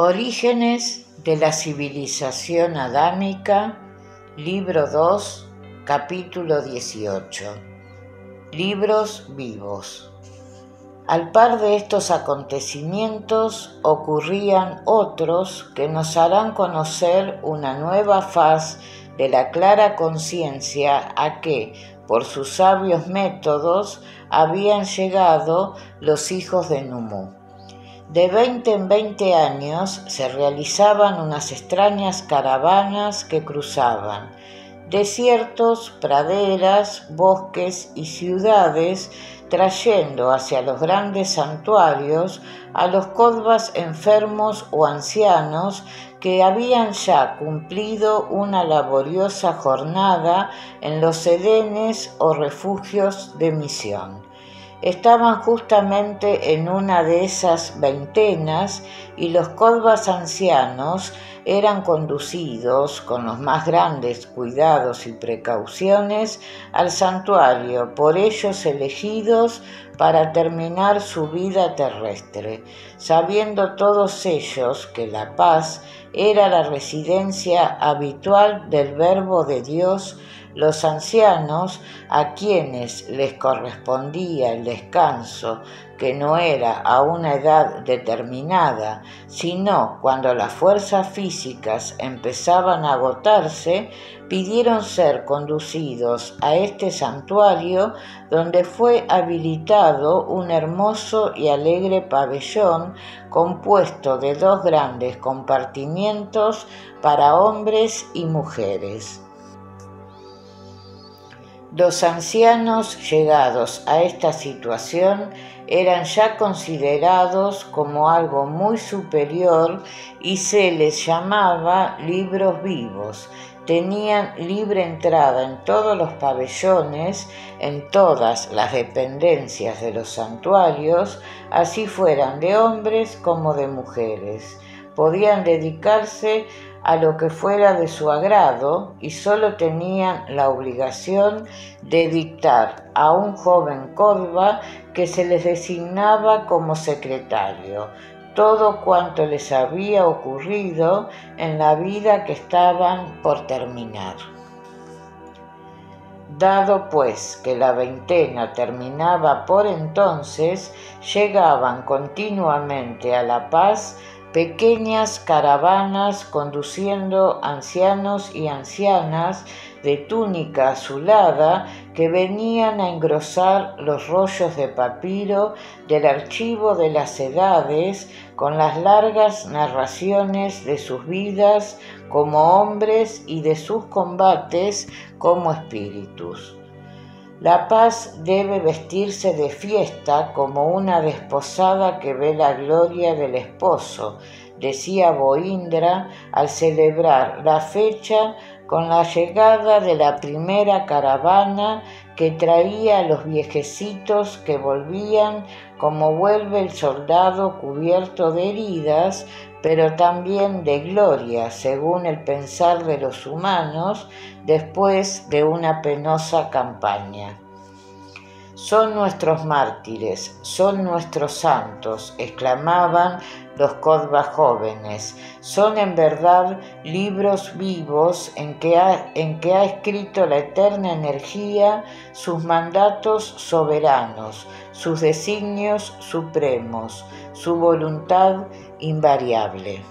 Orígenes de la civilización adámica, libro 2, capítulo 18. Libros vivos. Al par de estos acontecimientos ocurrían otros que nos harán conocer una nueva faz de la clara conciencia a que, por sus sabios métodos, habían llegado los hijos de Numú. De 20 en 20 años se realizaban unas extrañas caravanas que cruzaban desiertos, praderas, bosques y ciudades, trayendo hacia los grandes santuarios a los kodvas enfermos o ancianos que habían ya cumplido una laboriosa jornada en los edenes o refugios de misión. Estaban justamente en una de esas veintenas y los kodvas ancianos eran conducidos con los más grandes cuidados y precauciones al santuario por ellos elegidos para terminar su vida terrestre, sabiendo todos ellos que la paz era la residencia habitual del Verbo de Dios. Los ancianos, a quienes les correspondía el descanso, que no era a una edad determinada, sino cuando las fuerzas físicas empezaban a agotarse, pidieron ser conducidos a este santuario, donde fue habilitado un hermoso y alegre pabellón compuesto de 2 grandes compartimientos para hombres y mujeres. Los ancianos llegados a esta situación eran ya considerados como algo muy superior y se les llamaba libros vivos. Tenían libre entrada en todos los pabellones, en todas las dependencias de los santuarios, así fueran de hombres como de mujeres. Podían dedicarse a lo que fuera de su agrado y solo tenían la obligación de dictar a un joven kodva que se les designaba como secretario todo cuanto les había ocurrido en la vida que estaban por terminar. Dado pues que la veintena terminaba por entonces, llegaban continuamente a La Paz pequeñas caravanas conduciendo ancianos y ancianas de túnica azulada que venían a engrosar los rollos de papiro del archivo de las edades con las largas narraciones de sus vidas como hombres y de sus combates como espíritus. La paz debe vestirse de fiesta como una desposada que ve la gloria del esposo, decía Boindra al celebrar la fecha con la llegada de la primera caravana que traía a los viejecitos que volvían como vuelve el soldado cubierto de heridas, pero también de gloria, según el pensar de los humanos, después de una penosa campaña. Son nuestros mártires, son nuestros santos, exclamaban los kodvas jóvenes. Son en verdad libros vivos en que ha escrito la eterna energía sus mandatos soberanos, sus designios supremos, su voluntad invariable.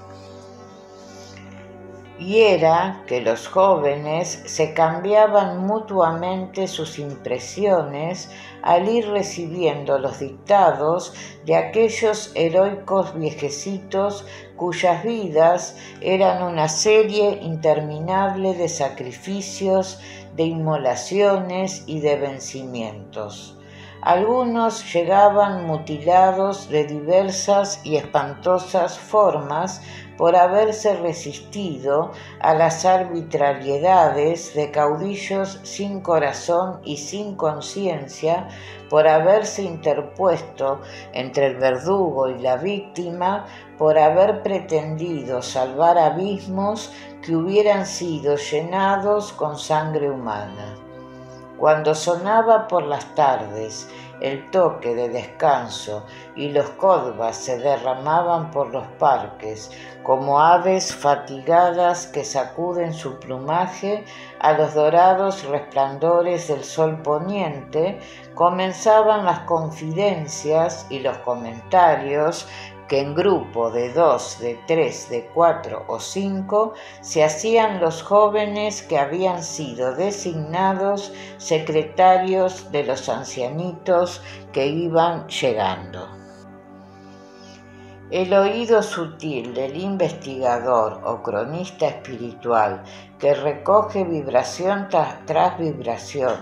Y era que los jóvenes se cambiaban mutuamente sus impresiones al ir recibiendo los dictados de aquellos heroicos viejecitos cuyas vidas eran una serie interminable de sacrificios, de inmolaciones y de vencimientos. Algunos llegaban mutilados de diversas y espantosas formas por haberse resistido a las arbitrariedades de caudillos sin corazón y sin conciencia, por haberse interpuesto entre el verdugo y la víctima, por haber pretendido salvar abismos que hubieran sido llenados con sangre humana. Cuando sonaba por las tardes el toque de descanso y los kodvas se derramaban por los parques como aves fatigadas que sacuden su plumaje a los dorados resplandores del sol poniente, comenzaban las confidencias y los comentarios que en grupo de 2, de 3, de 4 o 5 se hacían los jóvenes que habían sido designados secretarios de los ancianitos que iban llegando. El oído sutil del investigador o cronista espiritual que recoge vibración tras vibración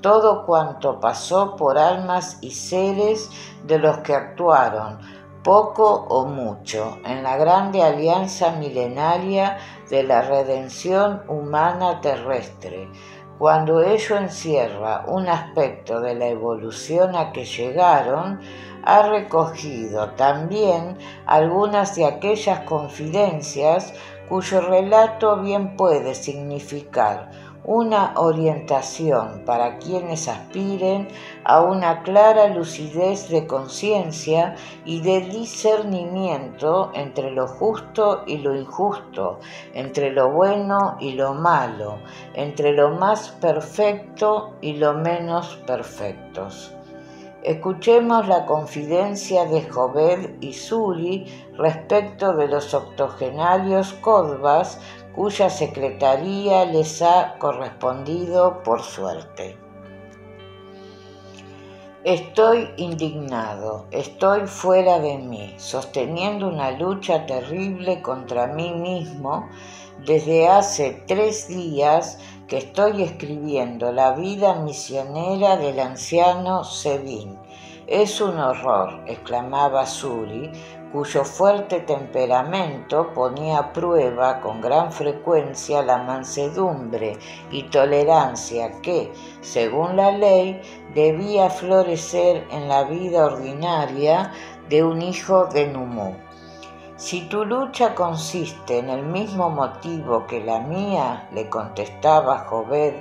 todo cuanto pasó por almas y seres de los que actuaron, poco o mucho, en la grande alianza milenaria de la redención humana terrestre, cuando ello encierra un aspecto de la evolución a que llegaron, ha recogido también algunas de aquellas confidencias cuyo relato bien puede significar una orientación para quienes aspiren a una clara lucidez de conciencia y de discernimiento entre lo justo y lo injusto, entre lo bueno y lo malo, entre lo más perfecto y lo menos perfectos. Escuchemos la confidencia de Jobed y Suri respecto de los octogenarios kodvas cuya secretaría les ha correspondido por suerte. Estoy indignado, estoy fuera de mí, sosteniendo una lucha terrible contra mí mismo desde hace 3 días que estoy escribiendo la vida misionera del anciano Sevin. Es un horror, exclamaba Suri, cuyo fuerte temperamento ponía a prueba con gran frecuencia la mansedumbre y tolerancia que, según la ley, debía florecer en la vida ordinaria de un hijo de Numú. Si tu lucha consiste en el mismo motivo que la mía, le contestaba Jobed,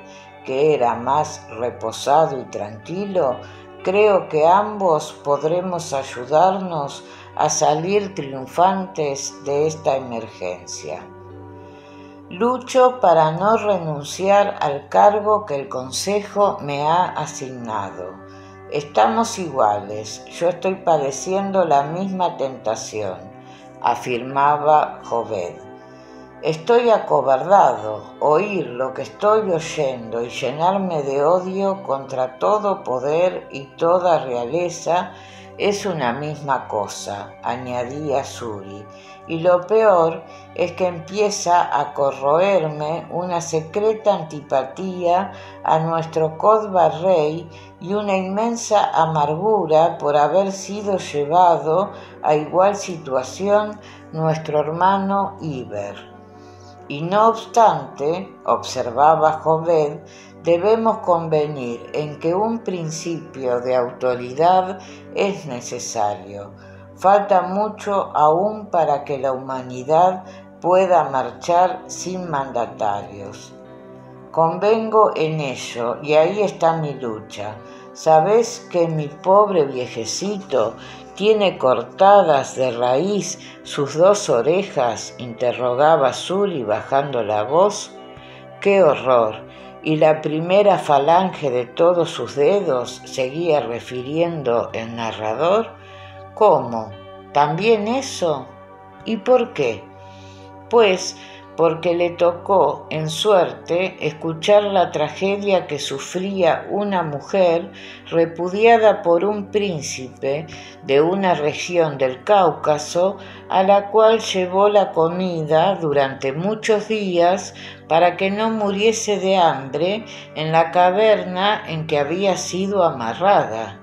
que era más reposado y tranquilo, creo que ambos podremos ayudarnos a salir triunfantes de esta emergencia. Lucho para no renunciar al cargo que el Consejo me ha asignado. Estamos iguales, yo estoy padeciendo la misma tentación, afirmaba Jobed. Estoy acobardado, oír lo que estoy oyendo y llenarme de odio contra todo poder y toda realeza es una misma cosa, añadía Suri, y lo peor es que empieza a corroerme una secreta antipatía a nuestro kodva rey y una inmensa amargura por haber sido llevado a igual situación nuestro hermano Iber. Y no obstante, observaba Jobed, debemos convenir en que un principio de autoridad es necesario. Falta mucho aún para que la humanidad pueda marchar sin mandatarios. Convengo en ello, y ahí está mi lucha. ¿Sabés que mi pobre viejecito tiene cortadas de raíz sus 2 orejas? Interrogaba Suri bajando la voz. ¡Qué horror! Y la primera falange de todos sus dedos, seguía refiriendo el narrador. ¿Cómo? ¿También eso? ¿Y por qué? Pues porque le tocó en suerte escuchar la tragedia que sufría una mujer repudiada por un príncipe de una región del Cáucaso a la cual llevó la comida durante muchos días para que no muriese de hambre en la caverna en que había sido amarrada.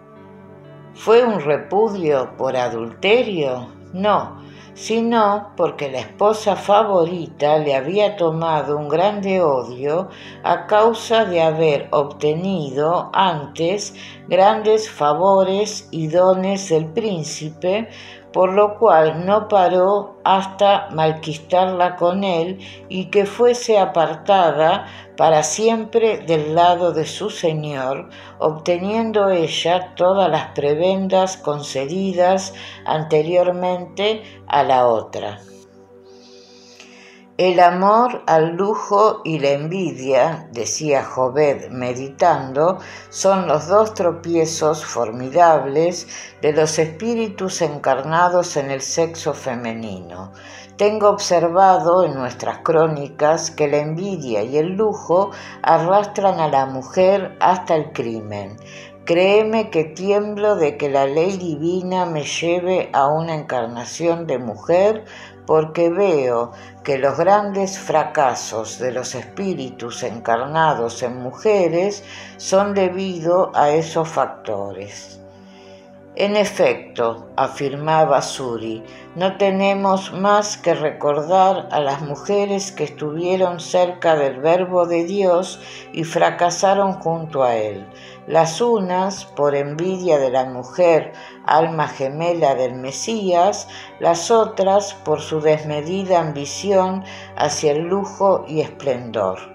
¿Fue un repudio por adulterio? No, sino porque la esposa favorita le había tomado un grande odio a causa de haber obtenido antes grandes favores y dones del príncipe, por lo cual no paró hasta malquistarla con él y que fuese apartada para siempre del lado de su señor, obteniendo ella todas las prebendas concedidas anteriormente a la otra. El amor al lujo y la envidia, decía Jovet meditando, son los dos tropiezos formidables de los espíritus encarnados en el sexo femenino. Tengo observado en nuestras crónicas que la envidia y el lujo arrastran a la mujer hasta el crimen. Créeme que tiemblo de que la ley divina me lleve a una encarnación de mujer, porque veo que los grandes fracasos de los espíritus encarnados en mujeres son debido a esos factores. En efecto, afirmaba Suri, no tenemos más que recordar a las mujeres que estuvieron cerca del Verbo de Dios y fracasaron junto a él. Las unas por envidia de la mujer, alma gemela del Mesías, las otras por su desmedida ambición hacia el lujo y esplendor.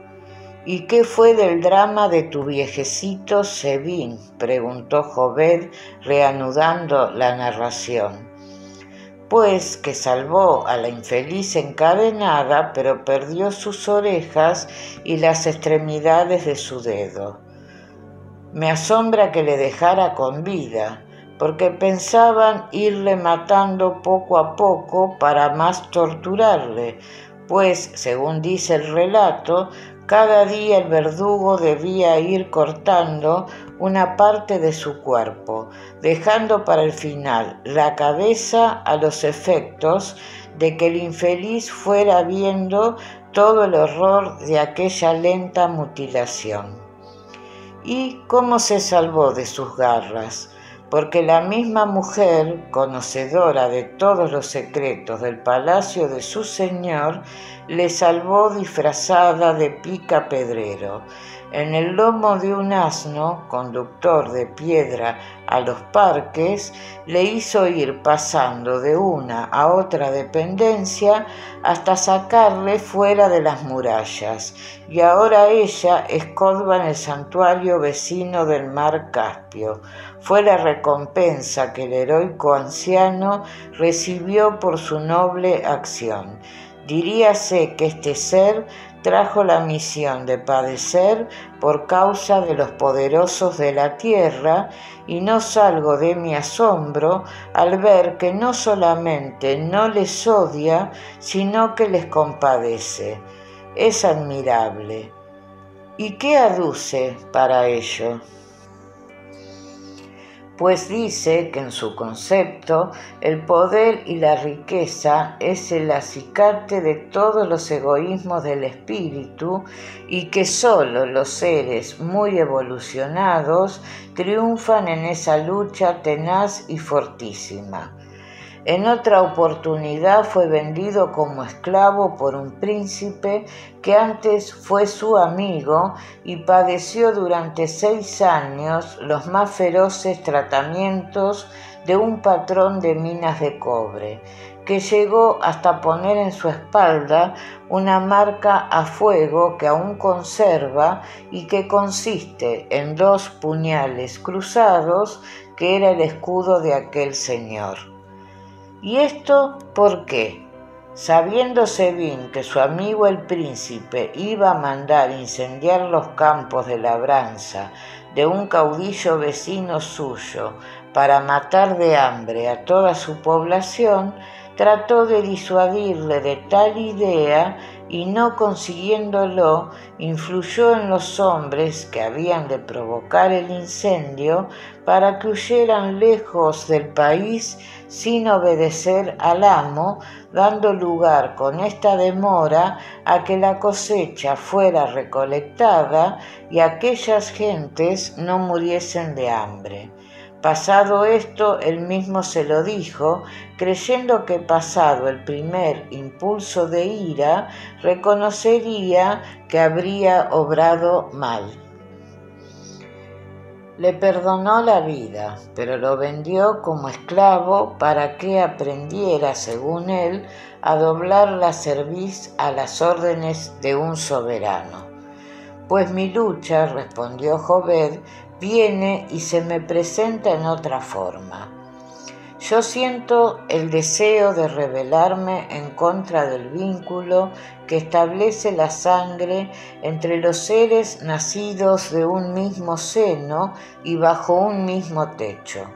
¿Y qué fue del drama de tu viejecito Sebin?, preguntó Jovet, reanudando la narración. Pues que salvó a la infeliz encadenada, pero perdió sus orejas y las extremidades de su dedo. Me asombra que le dejara con vida, porque pensaban irle matando poco a poco para más torturarle, pues, según dice el relato, cada día el verdugo debía ir cortando una parte de su cuerpo, dejando para el final la cabeza a los efectos de que el infeliz fuera viendo todo el horror de aquella lenta mutilación. ¿Y cómo se salvó de sus garras? Porque la misma mujer, conocedora de todos los secretos del palacio de su señor, le salvó disfrazada de picapedrero. En el lomo de un asno, conductor de piedra a los parques, le hizo ir pasando de una a otra dependencia hasta sacarle fuera de las murallas, y ahora ella escorba en el santuario vecino del mar Caspio. Fue la recompensa que el heroico anciano recibió por su noble acción. Diríase que este ser trajo la misión de padecer por causa de los poderosos de la tierra, y no salgo de mi asombro al ver que no solamente no les odia, sino que les compadece. Es admirable. ¿Y qué aduce para ello? Pues dice que en su concepto el poder y la riqueza es el acicate de todos los egoísmos del espíritu y que solo los seres muy evolucionados triunfan en esa lucha tenaz y fortísima. En otra oportunidad fue vendido como esclavo por un príncipe que antes fue su amigo y padeció durante 6 años los más feroces tratamientos de un patrón de minas de cobre, que llegó hasta poner en su espalda una marca a fuego que aún conserva y que consiste en 2 puñales cruzados, que era el escudo de aquel señor. ¿Y esto por qué? Sabiéndose bien que su amigo el príncipe iba a mandar incendiar los campos de labranza de un caudillo vecino suyo para matar de hambre a toda su población, trató de disuadirle de tal idea y, no consiguiéndolo, influyó en los hombres que habían de provocar el incendio para que huyeran lejos del país sin obedecer al amo, dando lugar con esta demora a que la cosecha fuera recolectada y aquellas gentes no muriesen de hambre. Pasado esto, él mismo se lo dijo, creyendo que pasado el primer impulso de ira, reconocería que habría obrado mal. Le perdonó la vida, pero lo vendió como esclavo para que aprendiera, según él, a doblar la cerviz a las órdenes de un soberano. Pues mi lucha, respondió Jobed, viene y se me presenta en otra forma. Yo siento el deseo de rebelarme en contra del vínculo que establece la sangre entre los seres nacidos de un mismo seno y bajo un mismo techo.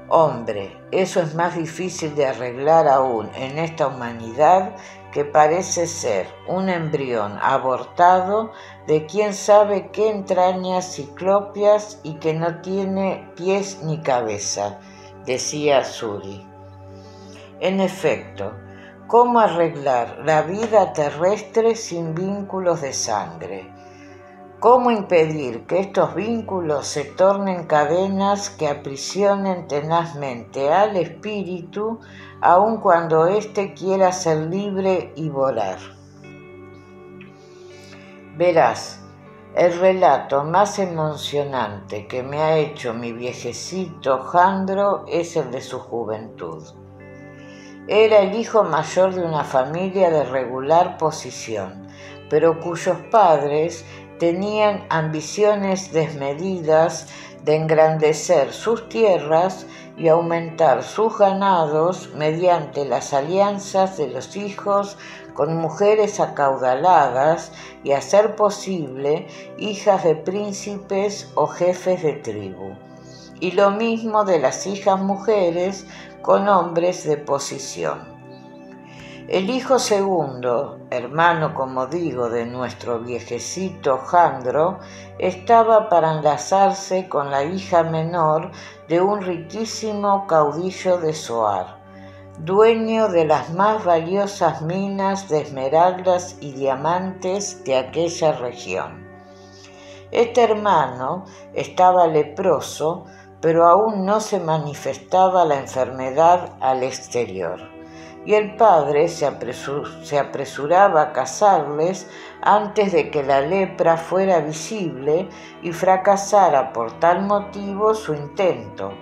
Hombre, eso es más difícil de arreglar aún en esta humanidad que parece ser un embrión abortado de quién sabe qué entrañas ciclópeas y que no tiene pies ni cabeza, decía Suri. En efecto, ¿cómo arreglar la vida terrestre sin vínculos de sangre? ¿Cómo impedir que estos vínculos se tornen cadenas que aprisionen tenazmente al espíritu, aun cuando éste quiera ser libre y volar? Verás, el relato más emocionante que me ha hecho mi viejecito Jandro es el de su juventud. Era el hijo mayor de una familia de regular posición, pero cuyos padres tenían ambiciones desmedidas de engrandecer sus tierras y aumentar sus ganados mediante las alianzas de los hijos con mujeres acaudaladas y, a ser posible, hijas de príncipes o jefes de tribu. Y lo mismo de las hijas mujeres con hombres de posición. El hijo segundo, hermano, como digo, de nuestro viejecito Jandro, estaba para enlazarse con la hija menor de un riquísimo caudillo de Zoar, dueño de las más valiosas minas de esmeraldas y diamantes de aquella región. Este hermano estaba leproso, pero aún no se manifestaba la enfermedad al exterior, y el padre se apresuraba a casarles antes de que la lepra fuera visible y fracasara por tal motivo su intento.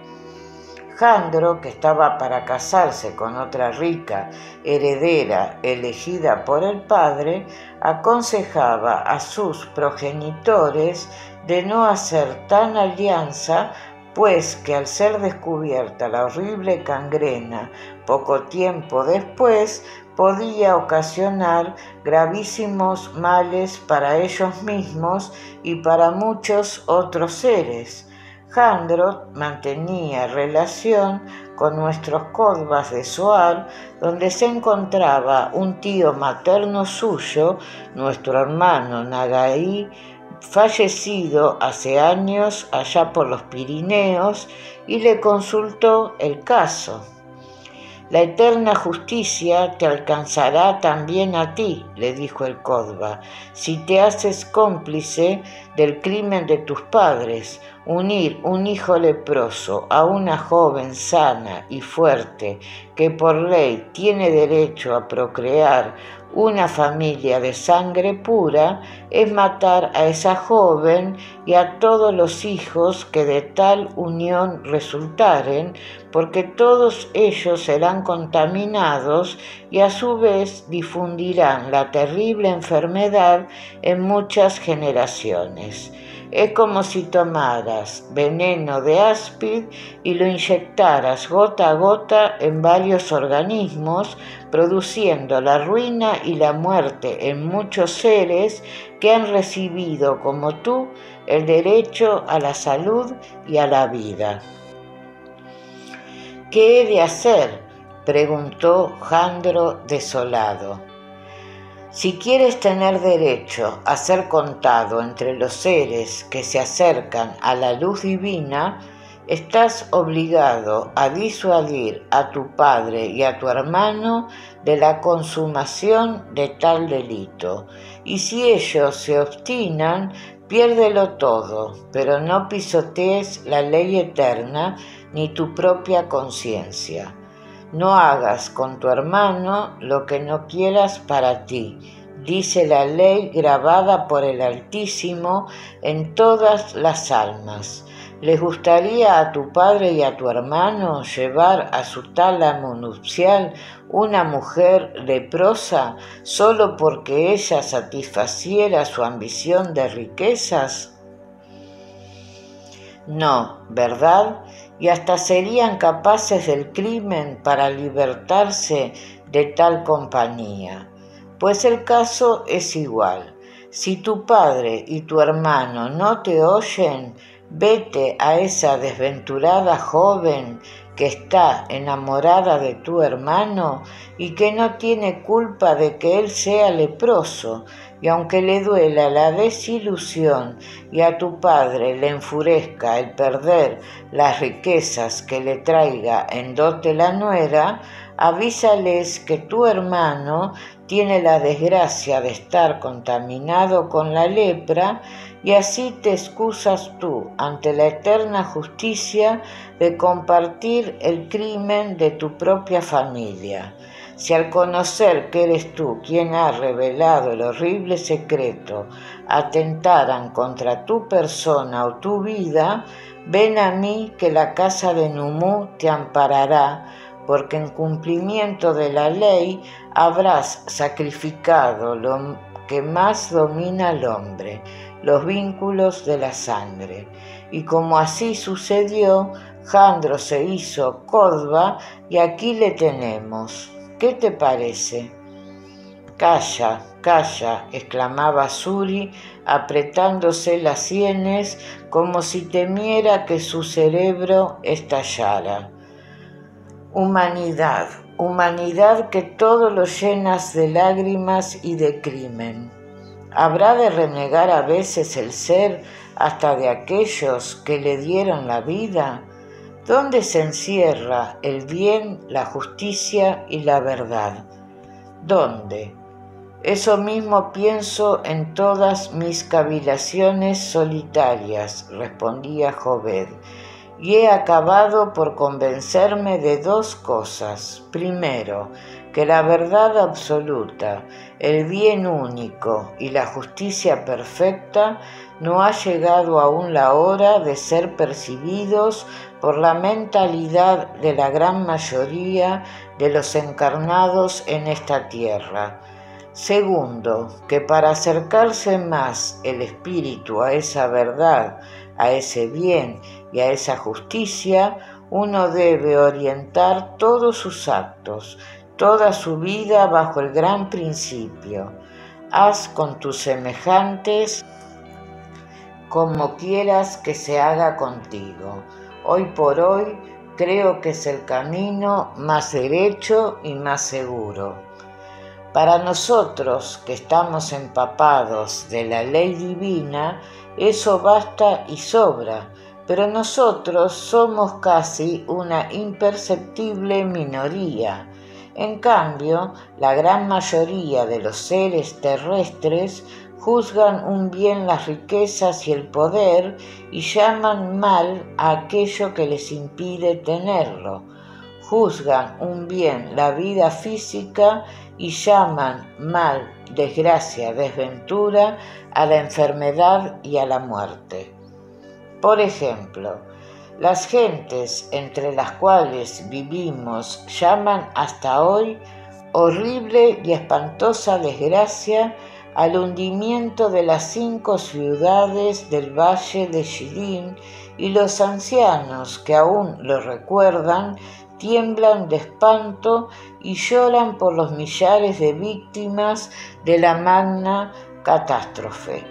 Jandro, que estaba para casarse con otra rica heredera elegida por el padre, aconsejaba a sus progenitores de no hacer tan alianza, pues que al ser descubierta la horrible gangrena poco tiempo después, podía ocasionar gravísimos males para ellos mismos y para muchos otros seres. Jandro mantenía relación con nuestros Codbas de Zoar, donde se encontraba un tío materno suyo, nuestro hermano Nagai, fallecido hace años allá por los Pirineos, y le consultó el caso. La eterna justicia te alcanzará también a ti, le dijo el Codba, si te haces cómplice del crimen de tus padres. Unir un hijo leproso a una joven sana y fuerte que por ley tiene derecho a procrear una familia de sangre pura es matar a esa joven y a todos los hijos que de tal unión resultaren, porque todos ellos serán contaminados y a su vez difundirán la terrible enfermedad en muchas generaciones. Es como si tomaras veneno de áspid y lo inyectaras gota a gota en varios organismos, produciendo la ruina y la muerte en muchos seres que han recibido, como tú, el derecho a la salud y a la vida. ¿Qué he de hacer?, preguntó Jandro desolado. Si quieres tener derecho a ser contado entre los seres que se acercan a la luz divina, estás obligado a disuadir a tu padre y a tu hermano de la consumación de tal delito, y si ellos se obstinan, piérdelo todo, pero no pisotees la ley eterna ni tu propia conciencia. No hagas con tu hermano lo que no quieras para ti, dice la ley grabada por el Altísimo en todas las almas. ¿Les gustaría a tu padre y a tu hermano llevar a su tálamo nupcial una mujer leprosa solo porque ella satisfaciera su ambición de riquezas? No, ¿verdad? Y hasta serían capaces del crimen para libertarse de tal compañía. Pues el caso es igual. Si tu padre y tu hermano no te oyen, vete a esa desventurada joven que está enamorada de tu hermano y que no tiene culpa de que él sea leproso, y aunque le duela la desilusión y a tu padre le enfurezca el perder las riquezas que le traiga en dote la nuera, avísales que tu hermano tiene la desgracia de estar contaminado con la lepra, y así te excusas tú ante la eterna justicia de compartir el crimen de tu propia familia. Si al conocer que eres tú quien ha revelado el horrible secreto atentaran contra tu persona o tu vida, ven a mí que la casa de Numú te amparará, porque en cumplimiento de la ley habrás sacrificado lo que más domina al hombre, los vínculos de la sangre. Y como así sucedió, Jandro se hizo Codba y aquí le tenemos. ¿Qué te parece? Calla, calla, exclamaba Suri, apretándose las sienes como si temiera que su cerebro estallara. Humanidad, humanidad que todo lo llenas de lágrimas y de crimen. ¿Habrá de renegar a veces el ser hasta de aquellos que le dieron la vida? ¿Dónde se encierra el bien, la justicia y la verdad? ¿Dónde? Eso mismo pienso en todas mis cavilaciones solitarias, respondía Jobed, y he acabado por convencerme de dos cosas. Primero, que la verdad absoluta, el bien único y la justicia perfecta no ha llegado aún la hora de ser percibidos por la mentalidad de la gran mayoría de los encarnados en esta tierra. Segundo, que para acercarse más el espíritu a esa verdad, a ese bien y a esa justicia, uno debe orientar todos sus actos, toda su vida bajo el gran principio. Haz con tus semejantes como quieras que se haga contigo. Hoy por hoy creo que es el camino más derecho y más seguro. Para nosotros que estamos empapados de la ley divina, eso basta y sobra, pero nosotros somos casi una imperceptible minoría. En cambio, la gran mayoría de los seres terrestres juzgan un bien las riquezas y el poder y llaman mal a aquello que les impide tenerlo. Juzgan un bien la vida física y llaman mal, desgracia, desventura a la enfermedad y a la muerte. Por ejemplo, las gentes entre las cuales vivimos llaman hasta hoy horrible y espantosa desgracia al hundimiento de las 5 ciudades del valle de Shilin, y los ancianos que aún lo recuerdan tiemblan de espanto y lloran por los millares de víctimas de la magna catástrofe.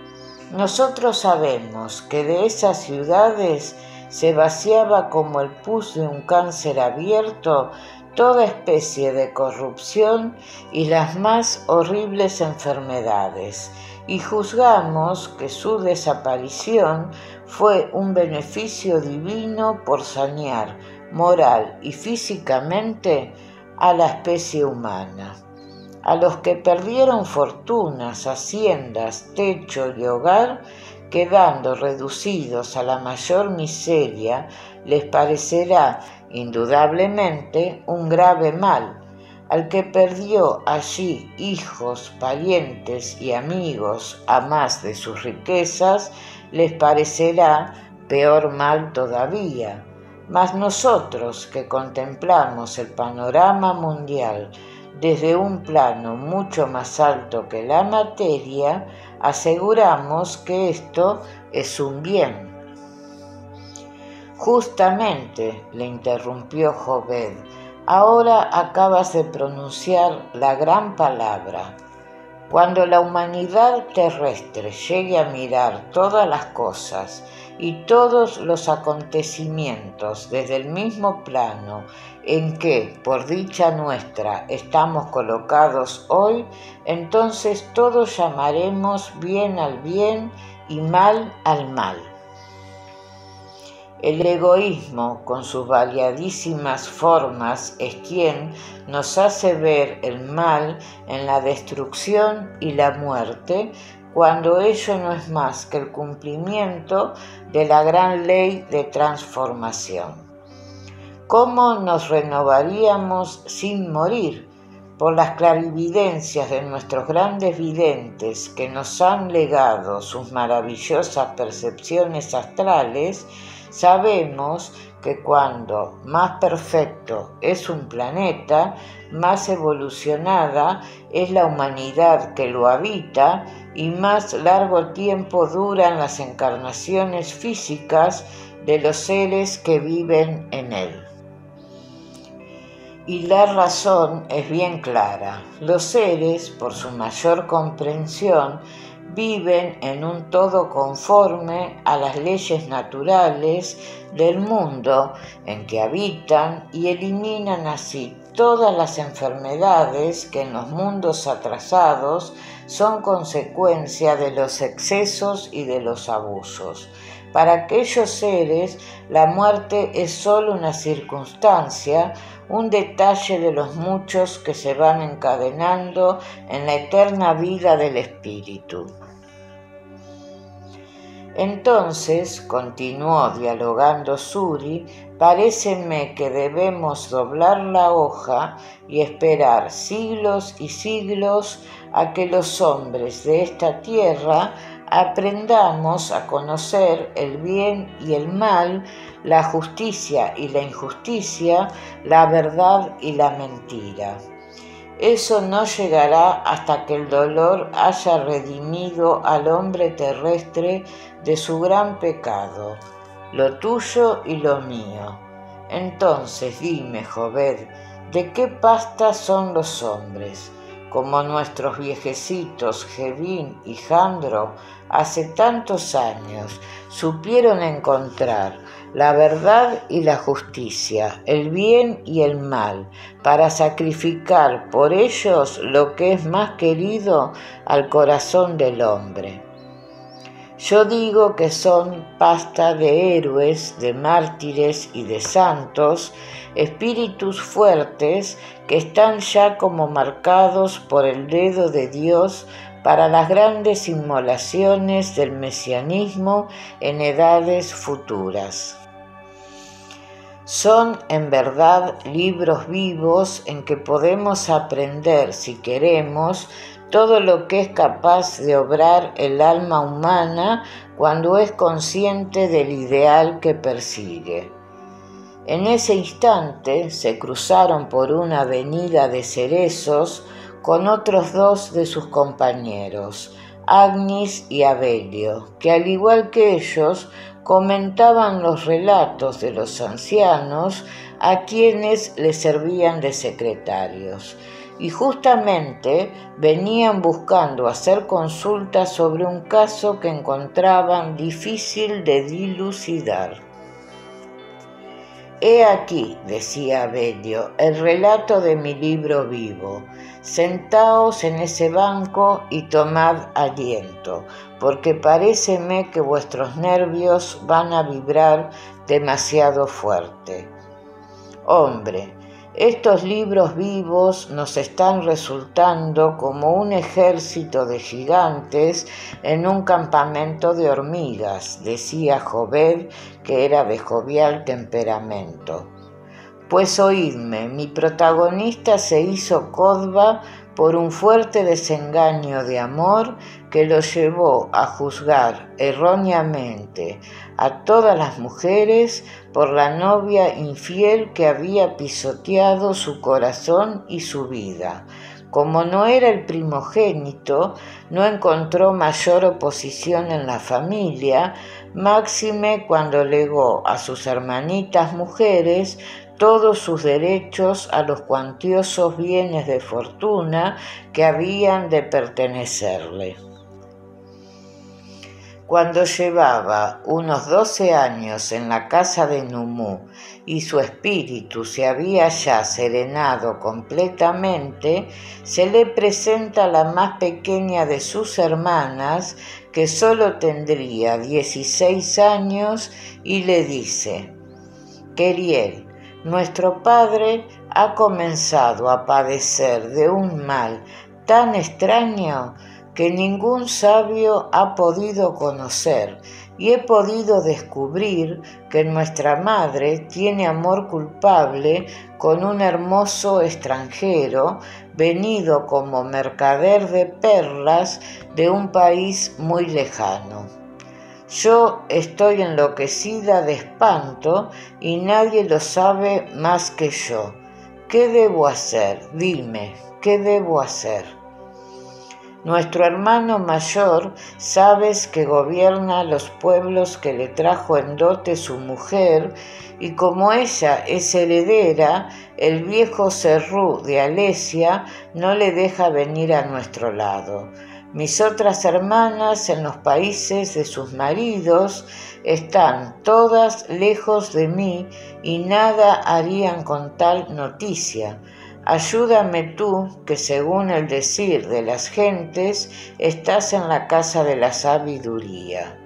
Nosotros sabemos que de esas ciudades se vaciaba como el pus de un cáncer abierto toda especie de corrupción y las más horribles enfermedades, y juzgamos que su desaparición fue un beneficio divino por sanear moral y físicamente a la especie humana. A los que perdieron fortunas, haciendas, techo y hogar, quedando reducidos a la mayor miseria, les parecerá indudablemente un grave mal. Al que perdió allí hijos, parientes y amigos a más de sus riquezas, les parecerá peor mal todavía. Mas nosotros que contemplamos el panorama mundial desde un plano mucho más alto que la materia, aseguramos que esto es un bien. Justamente, le interrumpió Jobed, ahora acabas de pronunciar la gran palabra. Cuando la humanidad terrestre llegue a mirar todas las cosas y todos los acontecimientos desde el mismo plano en que, por dicha nuestra, estamos colocados hoy, entonces todos llamaremos bien al bien y mal al mal. El egoísmo, con sus variadísimas formas, es quien nos hace ver el mal en la destrucción y la muerte, cuando ello no es más que el cumplimiento de la gran ley de transformación. ¿Cómo nos renovaríamos sin morir? Por las clarividencias de nuestros grandes videntes que nos han legado sus maravillosas percepciones astrales, sabemos que cuando más perfecto es un planeta, más evolucionada es la humanidad que lo habita y más largo tiempo duran las encarnaciones físicas de los seres que viven en él. Y la razón es bien clara. Los seres, por su mayor comprensión, viven en un todo conforme a las leyes naturales del mundo en que habitan y eliminan así todas las enfermedades que en los mundos atrasados son consecuencia de los excesos y de los abusos. Para aquellos seres, la muerte es solo una circunstancia, un detalle de los muchos que se van encadenando en la eterna vida del espíritu. Entonces, continuó dialogando Suri, paréceme que debemos doblar la hoja y esperar siglos y siglos a que los hombres de esta tierra aprendamos a conocer el bien y el mal, la justicia y la injusticia, la verdad y la mentira. Eso no llegará hasta que el dolor haya redimido al hombre terrestre de su gran pecado, lo tuyo y lo mío. Entonces dime, Jobed, ¿de qué pasta son los hombres? Como nuestros viejecitos Jebín y Jandro hace tantos años supieron encontrar la verdad y la justicia, el bien y el mal, para sacrificar por ellos lo que es más querido al corazón del hombre. Yo digo que son pasta de héroes, de mártires y de santos, espíritus fuertes que están ya como marcados por el dedo de Dios para las grandes inmolaciones del mesianismo en edades futuras. Son en verdad libros vivos en que podemos aprender, si queremos, todo lo que es capaz de obrar el alma humana cuando es consciente del ideal que persigue. En ese instante se cruzaron por una avenida de cerezos con otros dos de sus compañeros, Agnis y Abelio, que al igual que ellos comentaban los relatos de los ancianos a quienes les servían de secretarios. Y justamente venían buscando hacer consultas sobre un caso que encontraban difícil de dilucidar. He aquí, decía Abelio, el relato de mi libro vivo. Sentaos en ese banco y tomad aliento, porque paréceme que vuestros nervios van a vibrar demasiado fuerte. Hombre, estos libros vivos nos están resultando como un ejército de gigantes en un campamento de hormigas, decía Jobed, que era de jovial temperamento. Pues oídme, mi protagonista se hizo codva por un fuerte desengaño de amor que lo llevó a juzgar erróneamente a todas las mujeres por la novia infiel que había pisoteado su corazón y su vida. Como no era el primogénito, no encontró mayor oposición en la familia, máxime cuando legó a sus hermanitas mujeres todos sus derechos a los cuantiosos bienes de fortuna que habían de pertenecerle. Cuando llevaba unos 12 años en la casa de Numú y su espíritu se había ya serenado completamente, se le presenta la más pequeña de sus hermanas, que solo tendría 16 años, y le dice: «Queriel, nuestro padre ha comenzado a padecer de un mal tan extraño que ningún sabio ha podido conocer, y he podido descubrir que nuestra madre tiene amor culpable con un hermoso extranjero venido como mercader de perlas de un país muy lejano. Yo estoy enloquecida de espanto y nadie lo sabe más que yo. ¿Qué debo hacer? Dime, ¿qué debo hacer? Nuestro hermano mayor, sabes que gobierna los pueblos que le trajo en dote su mujer, y como ella es heredera, el viejo Serrú de Alesia no le deja venir a nuestro lado. Mis otras hermanas en los países de sus maridos están todas lejos de mí y nada harían con tal noticia. Ayúdame tú, que según el decir de las gentes, estás en la casa de la sabiduría».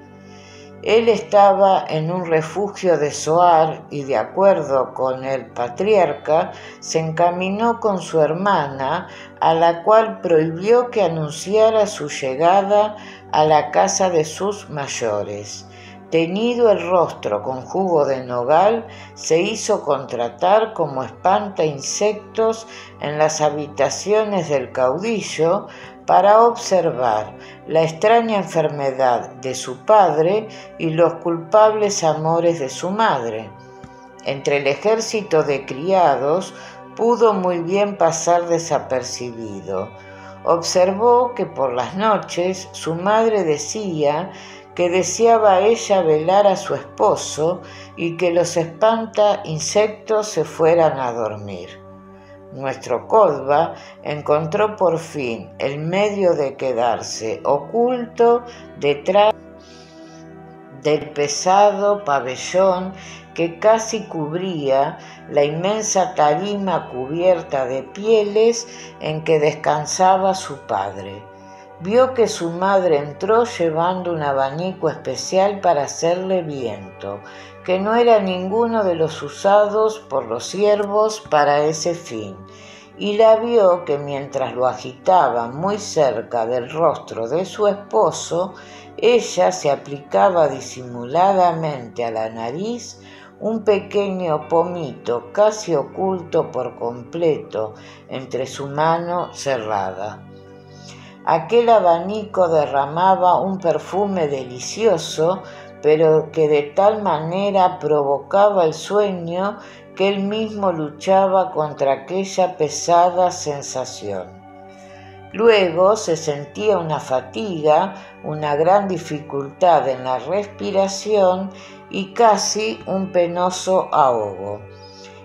Él estaba en un refugio de Zoar y, de acuerdo con el patriarca, se encaminó con su hermana, a la cual prohibió que anunciara su llegada a la casa de sus mayores. Teñido el rostro con jugo de nogal, se hizo contratar como espanta insectos en las habitaciones del caudillo para observar la extraña enfermedad de su padre y los culpables amores de su madre. Entre el ejército de criados pudo muy bien pasar desapercibido. Observó que por las noches su madre decía que deseaba ella velar a su esposo y que los espanta insectos se fueran a dormir. Nuestro Kodva encontró por fin el medio de quedarse oculto detrás del pesado pabellón que casi cubría la inmensa tarima cubierta de pieles en que descansaba su padre. Vio que su madre entró llevando un abanico especial para hacerle viento, que no era ninguno de los usados por los siervos para ese fin, y la vio que mientras lo agitaba muy cerca del rostro de su esposo, ella se aplicaba disimuladamente a la nariz un pequeño pomito casi oculto por completo entre su mano cerrada. Aquel abanico derramaba un perfume delicioso, pero que de tal manera provocaba el sueño que él mismo luchaba contra aquella pesada sensación. Luego se sentía una fatiga, una gran dificultad en la respiración y casi un penoso ahogo.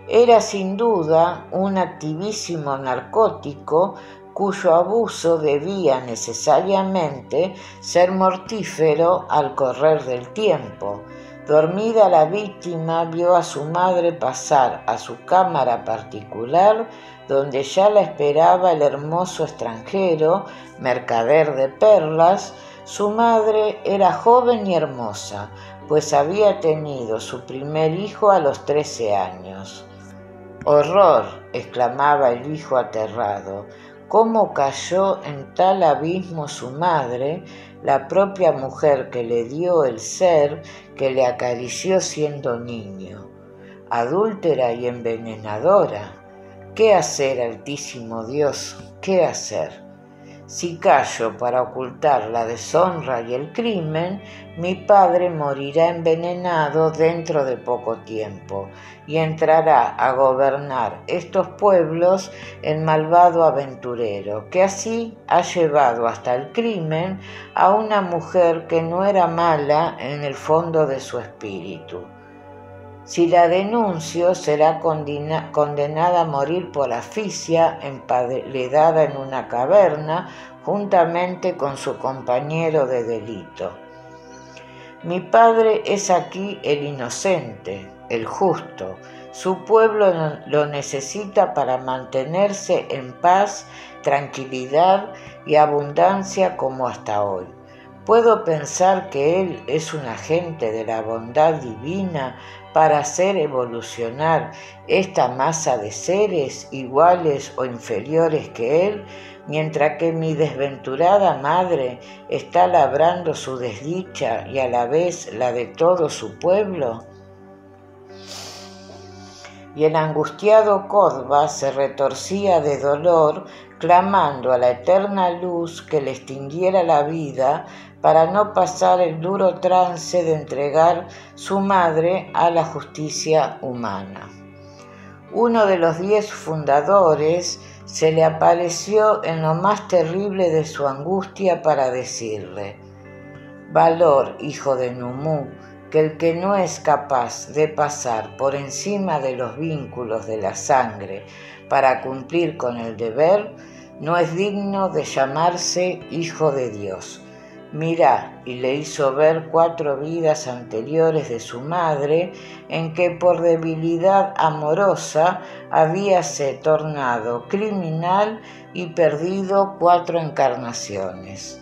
Era sin duda un activísimo narcótico cuyo abuso debía necesariamente ser mortífero al correr del tiempo. Dormida la víctima, vio a su madre pasar a su cámara particular, donde ya la esperaba el hermoso extranjero, mercader de perlas. Su madre era joven y hermosa, pues había tenido su primer hijo a los 13 años. «¡Horror!», exclamaba el hijo aterrado. ¿Cómo cayó en tal abismo su madre, la propia mujer que le dio el ser, que le acarició siendo niño? Adúltera y envenenadora. ¿Qué hacer, Altísimo Dios? ¿Qué hacer? Si callo para ocultar la deshonra y el crimen, mi padre morirá envenenado dentro de poco tiempo y entrará a gobernar estos pueblos el malvado aventurero, que así ha llevado hasta el crimen a una mujer que no era mala en el fondo de su espíritu. Si la denuncio, será condenada a morir por asfixia, emparedada en una caverna, juntamente con su compañero de delito. Mi padre es aquí el inocente, el justo. Su pueblo lo necesita para mantenerse en paz, tranquilidad y abundancia como hasta hoy. ¿Puedo pensar que él es un agente de la bondad divina para hacer evolucionar esta masa de seres iguales o inferiores que él, mientras que mi desventurada madre está labrando su desdicha y a la vez la de todo su pueblo? Y el angustiado Córdoba se retorcía de dolor, clamando a la eterna luz que le extinguiera la vida para no pasar el duro trance de entregar su madre a la justicia humana. Uno de los 10 fundadores se le apareció en lo más terrible de su angustia para decirle: «Valor, hijo de Numú, que el que no es capaz de pasar por encima de los vínculos de la sangre para cumplir con el deber, no es digno de llamarse hijo de Dios. Mirá», y le hizo ver 4 vidas anteriores de su madre, en que por debilidad amorosa habíase tornado criminal y perdido 4 encarnaciones.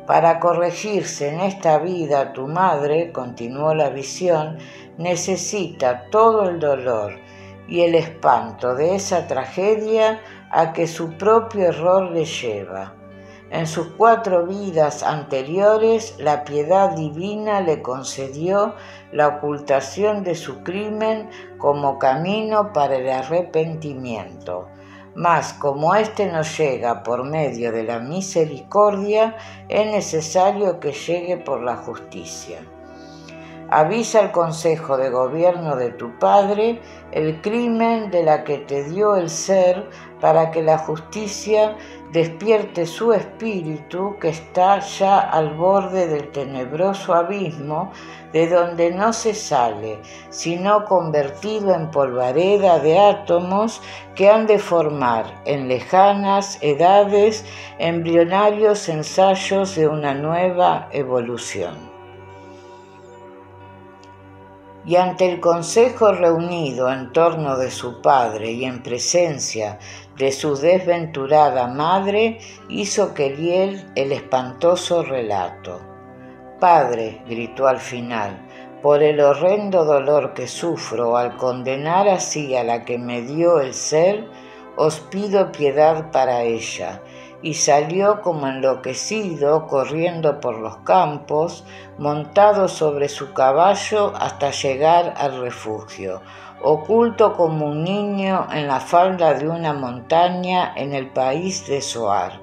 Para corregirse en esta vida, tu madre, continuó la visión, necesita todo el dolor y el espanto de esa tragedia a que su propio error le lleva. En sus 4 vidas anteriores, la piedad divina le concedió la ocultación de su crimen como camino para el arrepentimiento. Mas como éste no llega por medio de la misericordia, es necesario que llegue por la justicia. Avisa al Consejo de Gobierno de tu padre el crimen de la que te dio el ser, para que la justicia despierte su espíritu, que está ya al borde del tenebroso abismo, de donde no se sale, sino convertido en polvareda de átomos que han de formar en lejanas edades embrionarios ensayos de una nueva evolución. Y ante el consejo reunido en torno de su padre y en presencia de su desventurada madre, hizo Queriel el espantoso relato. «Padre», gritó al final, «por el horrendo dolor que sufro al condenar así a la que me dio el ser, os pido piedad para ella». Y salió como enloquecido, corriendo por los campos, montado sobre su caballo hasta llegar al refugio, oculto como un niño en la falda de una montaña en el país de Zoar.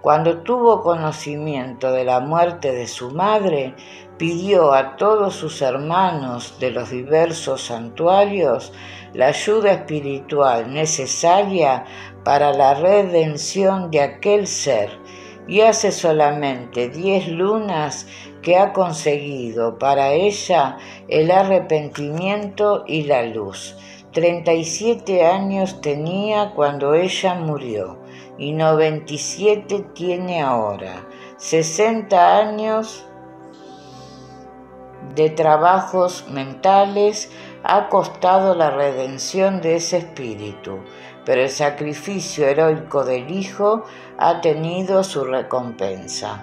Cuando tuvo conocimiento de la muerte de su madre, pidió a todos sus hermanos de los diversos santuarios la ayuda espiritual necesaria para la redención de aquel ser, y hace solamente 10 lunas que ha conseguido para ella el arrepentimiento y la luz. 37 años tenía cuando ella murió, y 97 tiene ahora. 60 años de trabajos mentales ha costado la redención de ese espíritu, pero el sacrificio heroico del Hijo ha tenido su recompensa.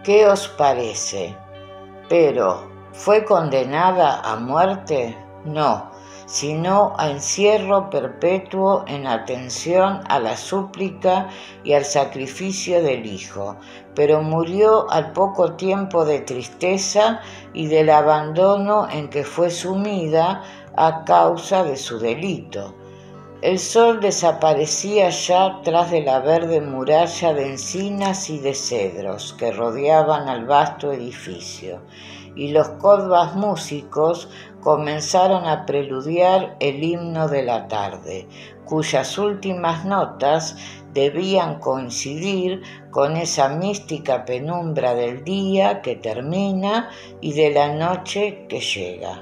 ¿Qué os parece? ¿Pero fue condenada a muerte? No, sino a encierro perpetuo en atención a la súplica y al sacrificio del Hijo, pero murió al poco tiempo de tristeza y del abandono en que fue sumida a causa de su delito. El sol desaparecía ya tras de la verde muralla de encinas y de cedros que rodeaban al vasto edificio, y los codvas músicos comenzaron a preludiar el himno de la tarde, cuyas últimas notas debían coincidir con esa mística penumbra del día que termina y de la noche que llega.